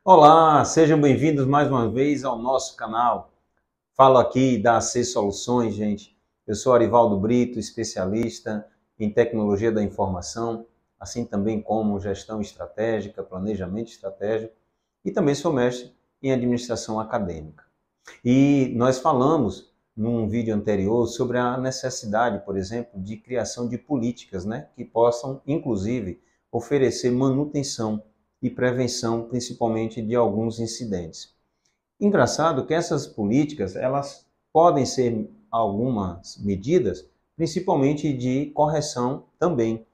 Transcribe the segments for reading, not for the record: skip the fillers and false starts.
Olá, sejam bem-vindos mais uma vez ao nosso canal. Falo aqui da AC Soluções, gente. Eu sou Arivaldo Brito, especialista em tecnologia da informação, assim também como gestão estratégica, planejamento estratégico e também sou mestre em administração acadêmica. E nós falamos num vídeo anterior sobre a necessidade, por exemplo, de criação de políticas, que possam, inclusive, oferecer manutenção e prevenção, principalmente de alguns incidentes. Engraçado que essas políticas, elas podem ser algumas medidas, principalmente de correção também.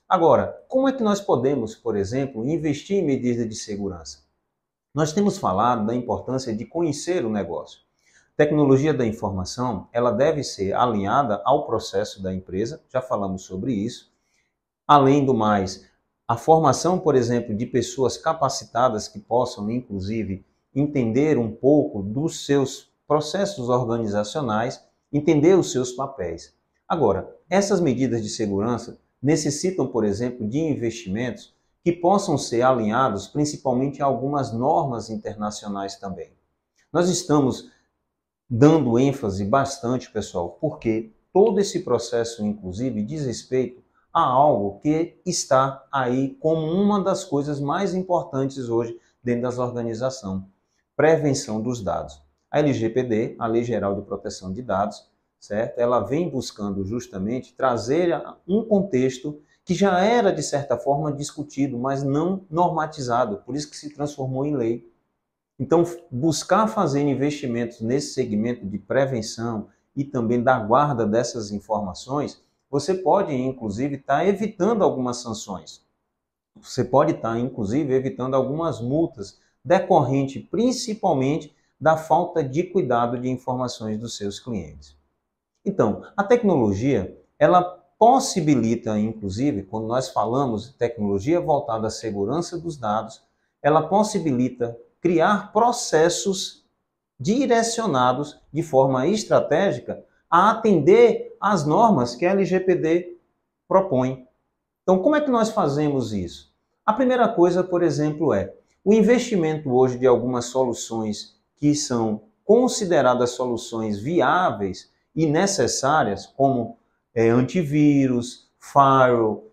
Agora, como é que nós podemos, por exemplo, investir em medidas de segurança? Nós temos falado da importância de conhecer o negócio. Tecnologia da informação, ela deve ser alinhada ao processo da empresa, já falamos sobre isso. Além do mais, a formação, por exemplo, de pessoas capacitadas que possam, inclusive, entender um pouco dos seus processos organizacionais, entender os seus papéis. Agora, essas medidas de segurança necessitam, por exemplo, de investimentos que possam ser alinhados principalmente a algumas normas internacionais também. Nós estamos dando ênfase bastante, pessoal, porque todo esse processo, inclusive, diz respeito a algo que está aí como uma das coisas mais importantes hoje dentro das organizações: prevenção dos dados. A LGPD, a Lei Geral de Proteção de Dados, certo? Ela vem buscando justamente trazer um contexto que já era, de certa forma, discutido, mas não normatizado, por isso que se transformou em lei. Então, buscar fazer investimentos nesse segmento de prevenção e também da guarda dessas informações, você pode, inclusive, estar evitando algumas sanções. Você pode estar, inclusive, evitando algumas multas, decorrente principalmente da falta de cuidado de informações dos seus clientes. Então, a tecnologia, ela possibilita, inclusive, quando nós falamos de tecnologia voltada à segurança dos dados, ela possibilita criar processos direcionados de forma estratégica a atender às normas que a LGPD propõe. Então, como é que nós fazemos isso? A primeira coisa, por exemplo, é o investimento hoje de algumas soluções que são consideradas soluções viáveis e necessárias, como antivírus, firewall,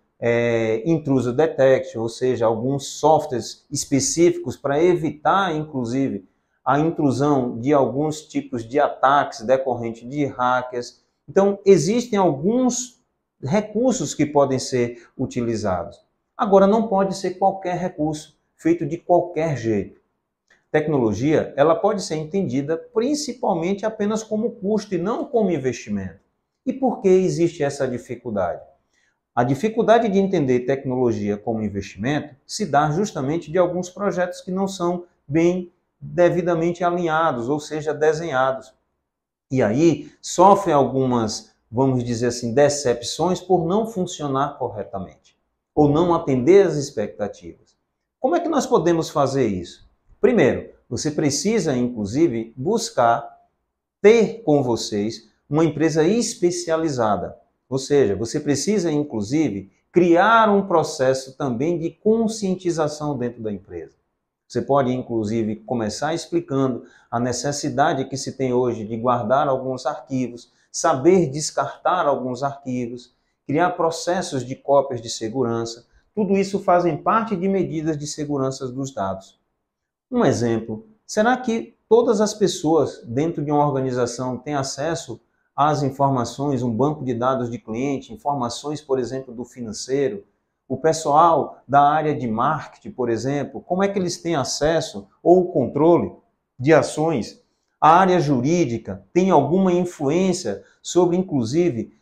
intrusion detection, ou seja, alguns softwares específicos para evitar, inclusive, a intrusão de alguns tipos de ataques decorrentes de hackers. Então, existem alguns recursos que podem ser utilizados. Agora, não pode ser qualquer recurso, feito de qualquer jeito. Tecnologia, ela pode ser entendida principalmente apenas como custo e não como investimento. E por que existe essa dificuldade? A dificuldade de entender tecnologia como investimento se dá justamente de alguns projetos que não são bem devidamente alinhados, ou seja, desenhados. E aí sofrem algumas, vamos dizer assim, decepções por não funcionar corretamente, ou não atender às expectativas. Como é que nós podemos fazer isso? Primeiro, você precisa, inclusive, buscar ter com vocês uma empresa especializada. Ou seja, você precisa, inclusive, criar um processo também de conscientização dentro da empresa. Você pode, inclusive, começar explicando a necessidade que se tem hoje de guardar alguns arquivos, saber descartar alguns arquivos, criar processos de cópias de segurança. Tudo isso fazem parte de medidas de segurança dos dados. Um exemplo, será que todas as pessoas dentro de uma organização têm acesso às informações, um banco de dados de cliente, informações, por exemplo, do financeiro? O pessoal da área de marketing, por exemplo, como é que eles têm acesso ou o controle de ações? A área jurídica tem alguma influência sobre, inclusive,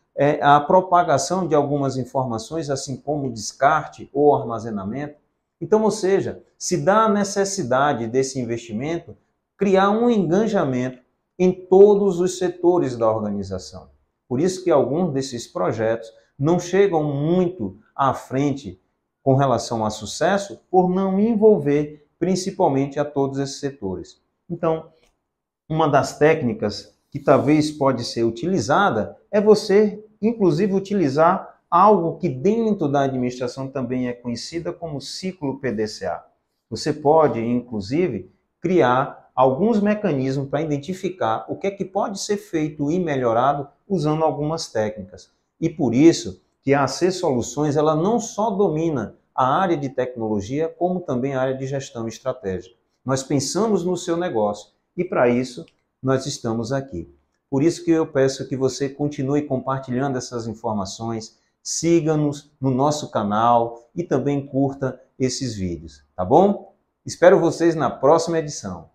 a propagação de algumas informações, assim como descarte ou armazenamento? Então, ou seja, se dá a necessidade desse investimento, criar um engajamento em todos os setores da organização. Por isso que alguns desses projetos não chegam muito à frente com relação a sucesso, por não envolver principalmente a todos esses setores. Então, uma das técnicas que talvez pode ser utilizada é você, inclusive, utilizar algo que dentro da administração também é conhecida como ciclo PDCA. Você pode, inclusive, criar alguns mecanismos para identificar o que é que pode ser feito e melhorado usando algumas técnicas. E por isso que a AC Soluções ela não só domina a área de tecnologia, como também a área de gestão estratégica. Nós pensamos no seu negócio e para isso nós estamos aqui. Por isso que eu peço que você continue compartilhando essas informações, siga-nos no nosso canal e também curta esses vídeos, tá bom? Espero vocês na próxima edição.